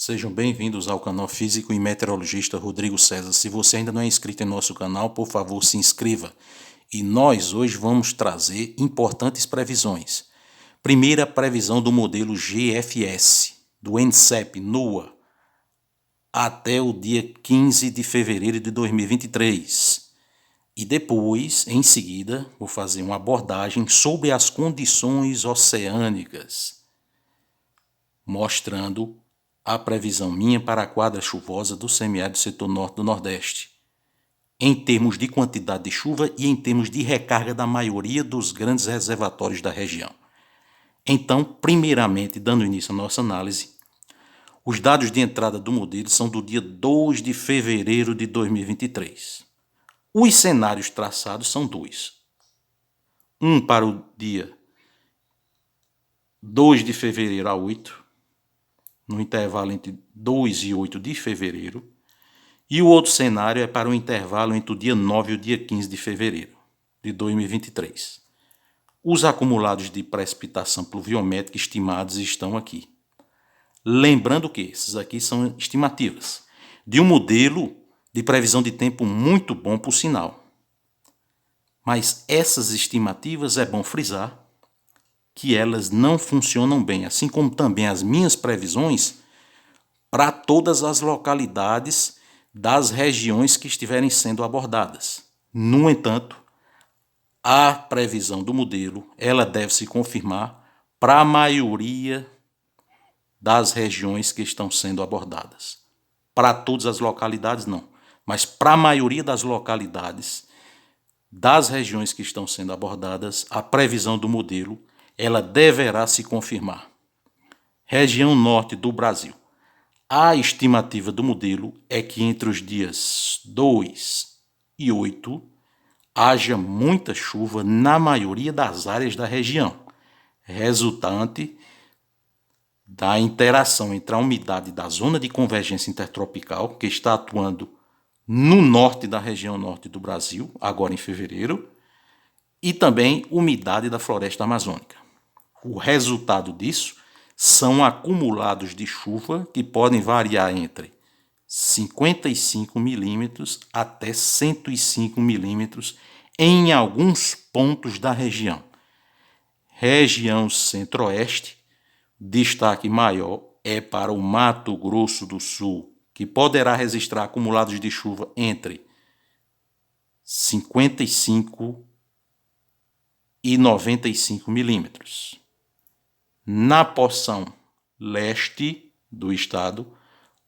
Sejam bem-vindos ao canal Físico e Meteorologista Rodrigo César. Se você ainda não é inscrito em nosso canal, por favor, se inscreva. E nós hoje vamos trazer importantes previsões. Primeira previsão do modelo GFS, do NCEP, NOAA, até o dia 15 de fevereiro de 2023. E depois, em seguida, vou fazer uma abordagem sobre as condições oceânicas, mostrando a previsão minha para a quadra chuvosa do semiárido setor norte do Nordeste, em termos de quantidade de chuva e em termos de recarga da maioria dos grandes reservatórios da região. Então, primeiramente, dando início à nossa análise, os dados de entrada do modelo são do dia 2 de fevereiro de 2023. Os cenários traçados são dois. Um para o dia 2 de fevereiro a 8, no intervalo entre 2 e 8 de fevereiro, e o outro cenário é para o intervalo entre o dia 9 e o dia 15 de fevereiro de 2023. Os acumulados de precipitação pluviométrica estimados estão aqui. Lembrando que esses aqui são estimativas de um modelo de previsão de tempo muito bom, por sinal. Mas essas estimativas, é bom frisar, que elas não funcionam bem, assim como também as minhas previsões, para todas as localidades das regiões que estiverem sendo abordadas. No entanto, a previsão do modelo, ela deve se confirmar para a maioria das regiões que estão sendo abordadas. Para todas as localidades, não. Mas para a maioria das localidades das regiões que estão sendo abordadas, a previsão do modelo, ela deverá se confirmar. Região norte do Brasil. A estimativa do modelo é que entre os dias 2 e 8 haja muita chuva na maioria das áreas da região, resultante da interação entre a umidade da zona de convergência intertropical, que está atuando no norte da região norte do Brasil, agora em fevereiro, e também umidade da floresta amazônica. O resultado disso são acumulados de chuva que podem variar entre 55 milímetros até 105 milímetros em alguns pontos da região. Região centro-oeste, destaque maior é para o Mato Grosso do Sul, que poderá registrar acumulados de chuva entre 55 e 95 milímetros. Na porção leste do estado,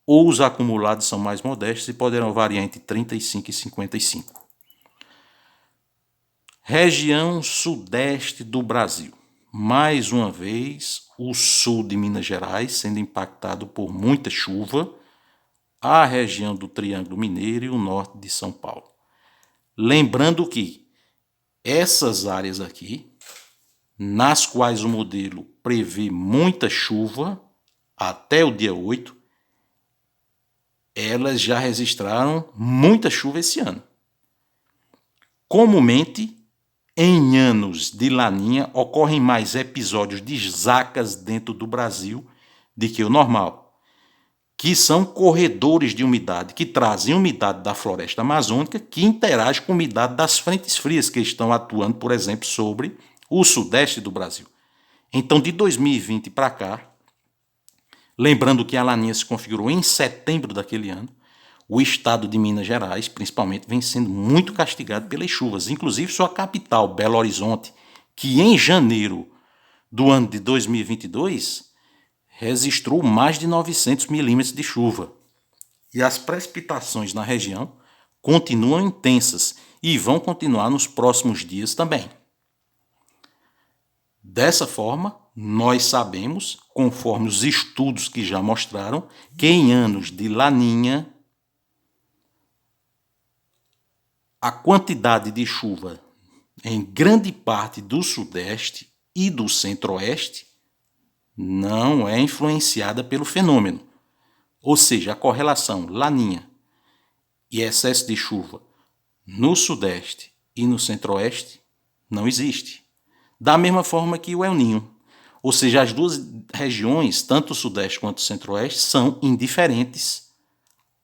os acumulados são mais modestos e poderão variar entre 35 e 55. Região sudeste do Brasil. Mais uma vez, o sul de Minas Gerais sendo impactado por muita chuva, a região do Triângulo Mineiro e o norte de São Paulo. Lembrando que essas áreas aqui, nas quais o modelo prevê muita chuva, até o dia 8, elas já registraram muita chuva esse ano. Comumente, em anos de laninha, ocorrem mais episódios de zacas dentro do Brasil do que o normal, que são corredores de umidade, que trazem umidade da floresta amazônica, que interage com a umidade das frentes frias que estão atuando, por exemplo, sobre o sudeste do Brasil. Então, de 2020 para cá, lembrando que a laninha se configurou em setembro daquele ano, o estado de Minas Gerais, principalmente, vem sendo muito castigado pelas chuvas. Inclusive, sua capital, Belo Horizonte, que em janeiro do ano de 2022 registrou mais de 900 milímetros de chuva. E as precipitações na região continuam intensas e vão continuar nos próximos dias também. Dessa forma, nós sabemos, conforme os estudos que já mostraram, que em anos de laninha, a quantidade de chuva em grande parte do sudeste e do centro-oeste não é influenciada pelo fenômeno. Ou seja, a correlação laninha e excesso de chuva no sudeste e no centro-oeste não existe. Da mesma forma que o El Niño. Ou seja, as duas regiões, tanto o Sudeste quanto o Centro-Oeste, são indiferentes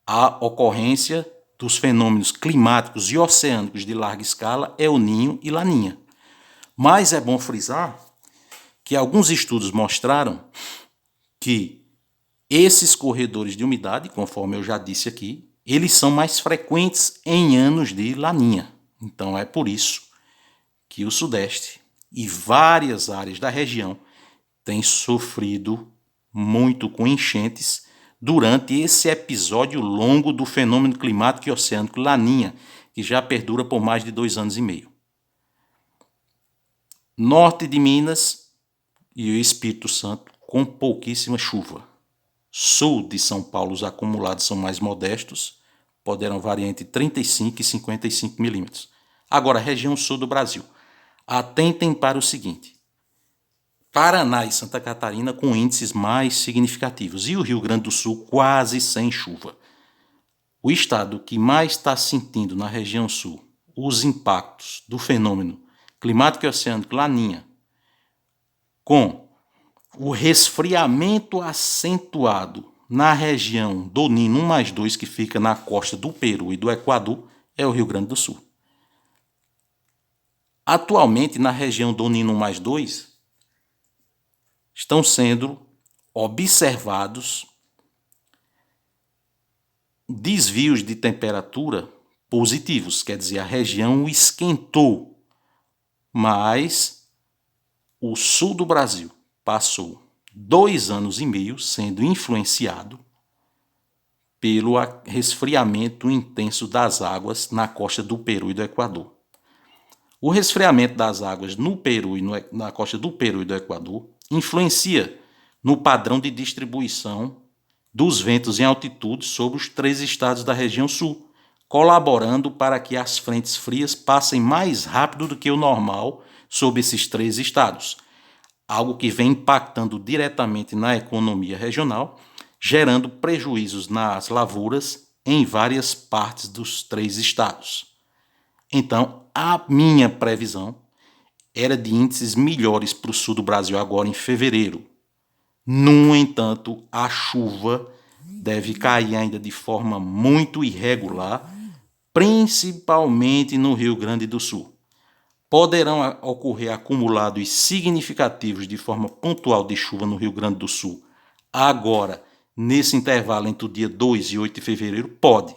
à ocorrência dos fenômenos climáticos e oceânicos de larga escala, El Niño e Laninha. Mas é bom frisar que alguns estudos mostraram que esses corredores de umidade, conforme eu já disse aqui, eles são mais frequentes em anos de Laninha. Então é por isso que o Sudeste e várias áreas da região têm sofrido muito com enchentes durante esse episódio longo do fenômeno climático e oceânico Laninha, que já perdura por mais de 2 anos e meio. Norte de Minas e o Espírito Santo com pouquíssima chuva. Sul de São Paulo, os acumulados são mais modestos, poderão variar entre 35 e 55 milímetros. Agora, região sul do Brasil. Atentem para o seguinte: Paraná e Santa Catarina com índices mais significativos e o Rio Grande do Sul quase sem chuva. O estado que mais está sentindo na região sul os impactos do fenômeno climático e oceânico Laninha, com o resfriamento acentuado na região do Nino 1+2, que fica na costa do Peru e do Equador, é o Rio Grande do Sul. Atualmente, na região do Nino 1+2, estão sendo observados desvios de temperatura positivos, quer dizer, a região esquentou, mas o sul do Brasil passou 2 anos e meio sendo influenciado pelo resfriamento intenso das águas na costa do Peru e do Equador. O resfriamento das águas no Peru e na costa do Peru e do Equador influencia no padrão de distribuição dos ventos em altitude sobre os 3 estados da região sul, colaborando para que as frentes frias passem mais rápido do que o normal sobre esses 3 estados, algo que vem impactando diretamente na economia regional, gerando prejuízos nas lavouras em várias partes dos 3 estados. Então, a minha previsão era de índices melhores para o sul do Brasil agora em fevereiro. No entanto, a chuva deve cair ainda de forma muito irregular, principalmente no Rio Grande do Sul. Poderão ocorrer acumulados significativos de forma pontual de chuva no Rio Grande do Sul agora, nesse intervalo entre o dia 2 e 8 de fevereiro? Pode.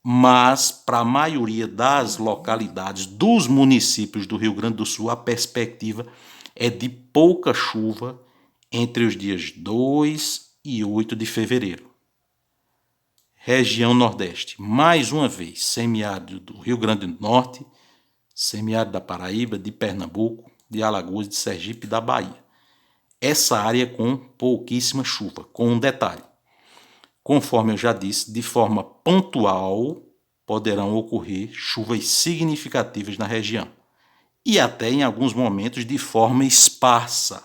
Mas, para a maioria das localidades, dos municípios do Rio Grande do Sul, a perspectiva é de pouca chuva entre os dias 2 e 8 de fevereiro. Região Nordeste, mais uma vez, semiárido do Rio Grande do Norte, semiárido da Paraíba, de Pernambuco, de Alagoas, de Sergipe e da Bahia. Essa área com pouquíssima chuva, com um detalhe. Conforme eu já disse, de forma pontual poderão ocorrer chuvas significativas na região e até em alguns momentos de forma esparsa,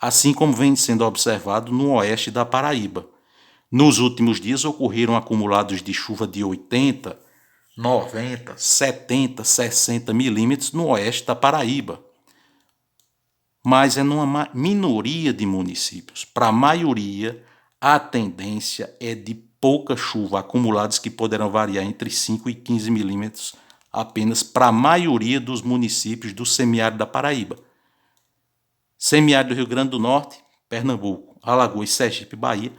assim como vem sendo observado no oeste da Paraíba. Nos últimos dias ocorreram acumulados de chuva de 80, 90, 70, 60 milímetros no oeste da Paraíba. Mas é numa minoria de municípios. Para a maioria, a tendência é de pouca chuva, acumulados que poderão variar entre 5 e 15 milímetros apenas para a maioria dos municípios do semiárido da Paraíba. Semiárido do Rio Grande do Norte, Pernambuco, Alagoas, Sergipe e Bahia,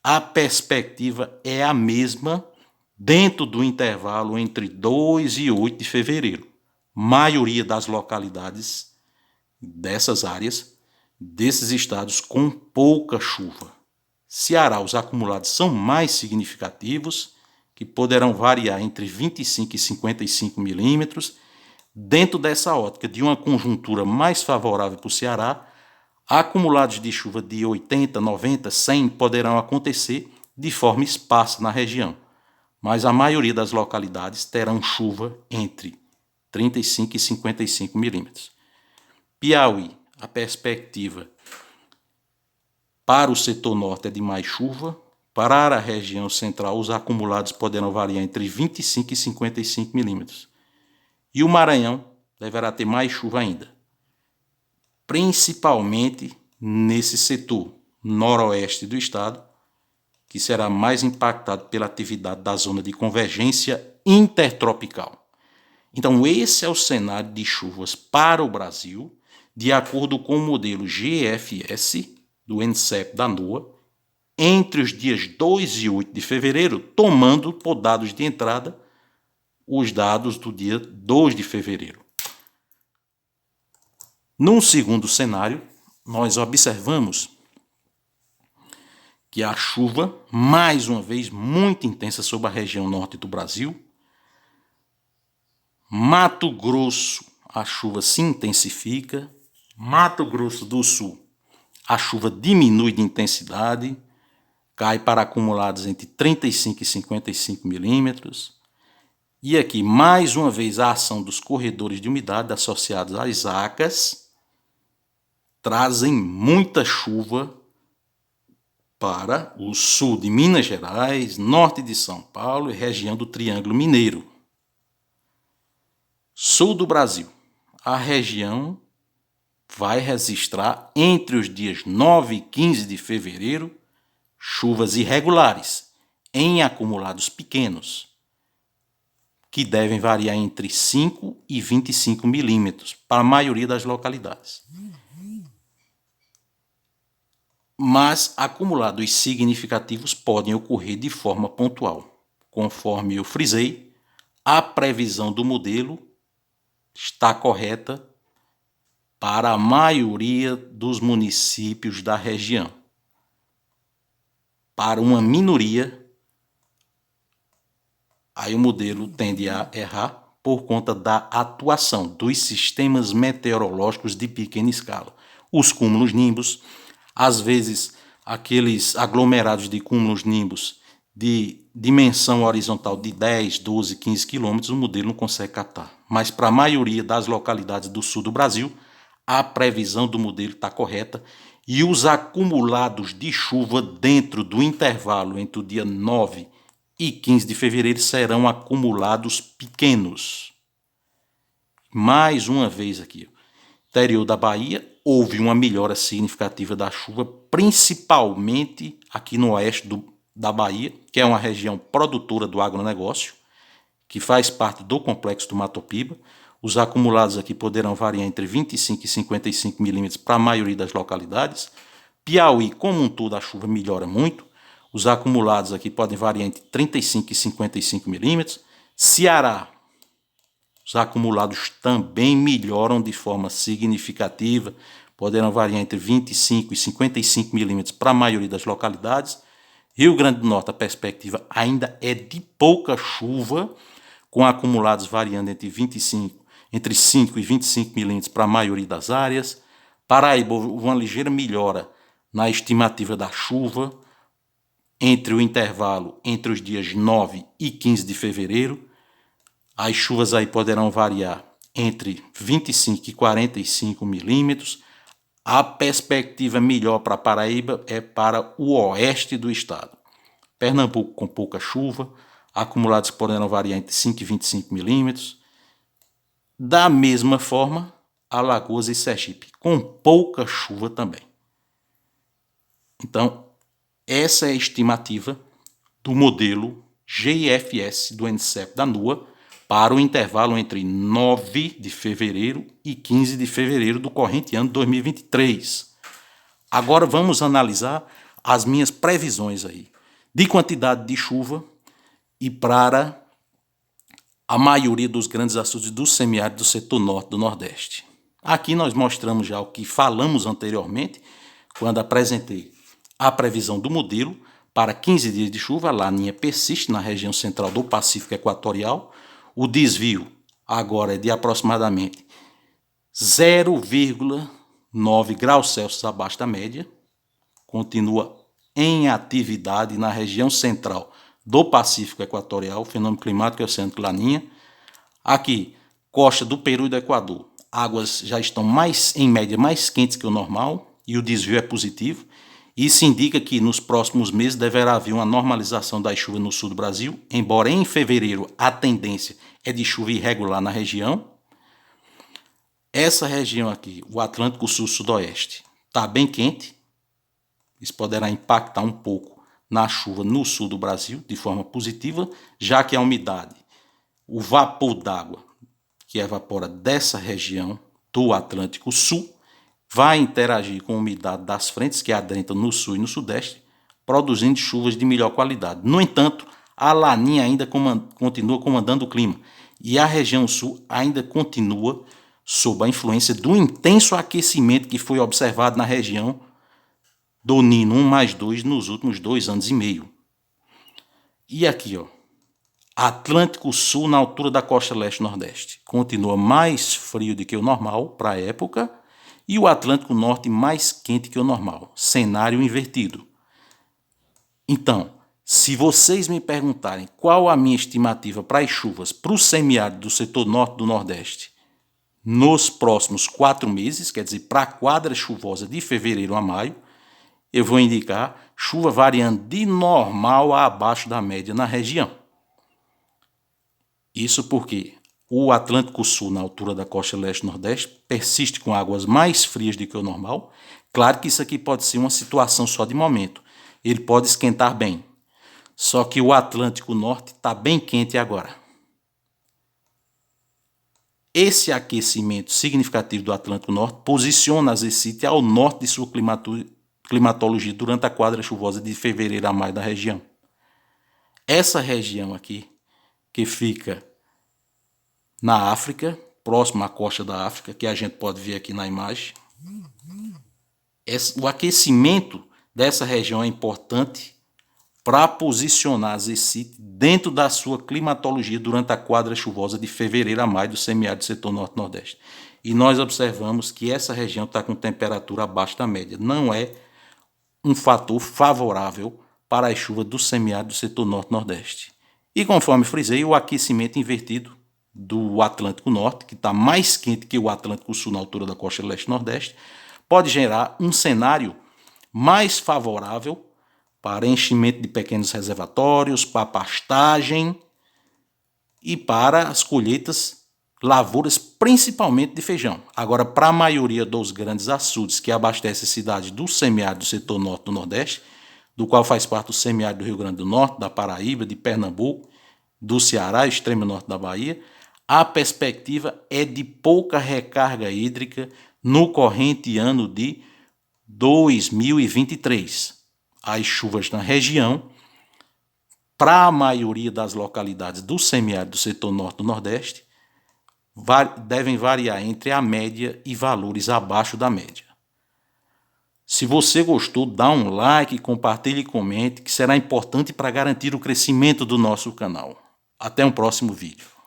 a perspectiva é a mesma dentro do intervalo entre 2 e 8 de fevereiro. Maioria das localidades dessas áreas, desses estados, com pouca chuva. Ceará, os acumulados são mais significativos, que poderão variar entre 25 e 55 milímetros. Dentro dessa ótica de uma conjuntura mais favorável para o Ceará, acumulados de chuva de 80, 90, 100 poderão acontecer de forma esparsa na região, mas a maioria das localidades terão chuva entre 35 e 55 milímetros. Piauí, a perspectiva para o setor norte é de mais chuva. Para a região central, os acumulados poderão variar entre 25 e 55 milímetros. E o Maranhão deverá ter mais chuva ainda. principalmente nesse setor noroeste do estado, que será mais impactado pela atividade da zona de convergência intertropical. Então, esse é o cenário de chuvas para o Brasil, de acordo com o modelo GFS do NCEP da NOAA, entre os dias 2 e 8 de fevereiro, tomando por dados de entrada os dados do dia 2 de fevereiro. Num segundo cenário, nós observamos que a chuva, mais uma vez, muito intensa sobre a região norte do Brasil. Mato Grosso, a chuva se intensifica. Mato Grosso do Sul, a chuva diminui de intensidade, cai para acumulados entre 35 e 55 milímetros. E aqui, mais uma vez, a ação dos corredores de umidade associados às ACAS trazem muita chuva para o sul de Minas Gerais, norte de São Paulo e região do Triângulo Mineiro. Sul do Brasil, a região vai registrar entre os dias 9 e 15 de fevereiro chuvas irregulares em acumulados pequenos, que devem variar entre 5 e 25 milímetros para a maioria das localidades. Mas acumulados significativos podem ocorrer de forma pontual. Conforme eu frisei, a previsão do modelo está correta para a maioria dos municípios da região. Para uma minoria, aí o modelo tende a errar por conta da atuação dos sistemas meteorológicos de pequena escala. Os cúmulos nimbus, às vezes aqueles aglomerados de cúmulos nimbus de dimensão horizontal de 10, 12, 15 quilômetros, o modelo não consegue captar. Mas para a maioria das localidades do sul do Brasil, a previsão do modelo está correta e os acumulados de chuva dentro do intervalo entre o dia 9 e 15 de fevereiro serão acumulados pequenos. Mais uma vez aqui, interior da Bahia, houve uma melhora significativa da chuva, principalmente aqui no oeste da Bahia, que é uma região produtora do agronegócio, que faz parte do complexo do Mato Piba. Os acumulados aqui poderão variar entre 25 e 55 milímetros para a maioria das localidades. Piauí, como um todo, a chuva melhora muito. Os acumulados aqui podem variar entre 35 e 55 milímetros. Ceará, os acumulados também melhoram de forma significativa, poderão variar entre 25 e 55 milímetros para a maioria das localidades. Rio Grande do Norte, a perspectiva ainda é de pouca chuva, com acumulados variando entre 5 e 25 milímetros para a maioria das áreas. Paraíba, uma ligeira melhora na estimativa da chuva entre o intervalo entre os dias 9 e 15 de fevereiro. As chuvas aí poderão variar entre 25 e 45 milímetros. A perspectiva melhor para Paraíba é para o oeste do estado. Pernambuco com pouca chuva, acumulados poderão variar entre 5 e 25 milímetros. Da mesma forma, Alagoas e Sergipe, com pouca chuva também. Então, essa é a estimativa do modelo GFS do NCEP da NOAA para o intervalo entre 9 de fevereiro e 15 de fevereiro do corrente ano 2023. Agora vamos analisar as minhas previsões aí de quantidade de chuva e para a maioria dos grandes açudes do semiárido do setor norte do Nordeste. Aqui nós mostramos já o que falamos anteriormente, quando apresentei a previsão do modelo para 15 dias de chuva. A laninha persiste na região central do Pacífico Equatorial. O desvio agora é de aproximadamente 0,9 graus Celsius abaixo da média. Continua em atividade na região central do Pacífico Equatorial, fenômeno climático oceânico Laninha. Aqui, costa do Peru e do Equador, águas já estão em média mais quentes que o normal e o desvio é positivo. Isso indica que nos próximos meses deverá haver uma normalização das chuvas no sul do Brasil, embora em fevereiro a tendência é de chuva irregular na região. Essa região aqui, o Atlântico Sul-Sudoeste, está bem quente. Isso poderá impactar um pouco na chuva no sul do Brasil de forma positiva, já que a umidade, o vapor d'água que evapora dessa região do Atlântico Sul, vai interagir com a umidade das frentes que adentram no sul e no sudeste, produzindo chuvas de melhor qualidade. No entanto, a Laninha ainda continua comandando o clima e a região sul ainda continua sob a influência do intenso aquecimento que foi observado na região do Nino 1+2 nos últimos 2 anos e meio. E aqui, ó, Atlântico Sul na altura da costa leste-nordeste continua mais frio do que o normal para a época e o Atlântico Norte mais quente que o normal, cenário invertido. Então, se vocês me perguntarem qual a minha estimativa para as chuvas para o semiárido do setor norte do Nordeste nos próximos 4 meses, quer dizer, para a quadra chuvosa de fevereiro a maio, eu vou indicar chuva variando de normal a abaixo da média na região. Isso porque o Atlântico Sul, na altura da costa leste-nordeste, persiste com águas mais frias do que o normal. Claro que isso aqui pode ser uma situação só de momento. Ele pode esquentar bem. Só que o Atlântico Norte está bem quente agora. Esse aquecimento significativo do Atlântico Norte posiciona a Zecite ao norte de sua climatologia durante a quadra chuvosa de fevereiro a maio da região. Essa região aqui, que fica na África, próximo à costa da África, que a gente pode ver aqui na imagem, o aquecimento dessa região é importante para posicionar a Zecite dentro da sua climatologia durante a quadra chuvosa de fevereiro a maio do semiárido do setor norte-nordeste. E nós observamos que essa região está com temperatura abaixo da média. Não é um fator favorável para as chuvas do semiárido do setor norte-nordeste. E conforme frisei, o aquecimento invertido do Atlântico Norte, que está mais quente que o Atlântico Sul na altura da costa leste-nordeste, pode gerar um cenário mais favorável para enchimento de pequenos reservatórios, para pastagem e para as colheitas, lavouras, principalmente de feijão. Agora, para a maioria dos grandes açudes que abastecem cidades do semiárido do setor norte do Nordeste, do qual faz parte o semiárido do Rio Grande do Norte, da Paraíba, de Pernambuco, do Ceará, extremo norte da Bahia, a perspectiva é de pouca recarga hídrica no corrente ano de 2023. As chuvas na região, para a maioria das localidades do semiárido do setor norte do Nordeste, devem variar entre a média e valores abaixo da média. Se você gostou, dá um like, compartilhe e comente, que será importante para garantir o crescimento do nosso canal. Até um próximo vídeo.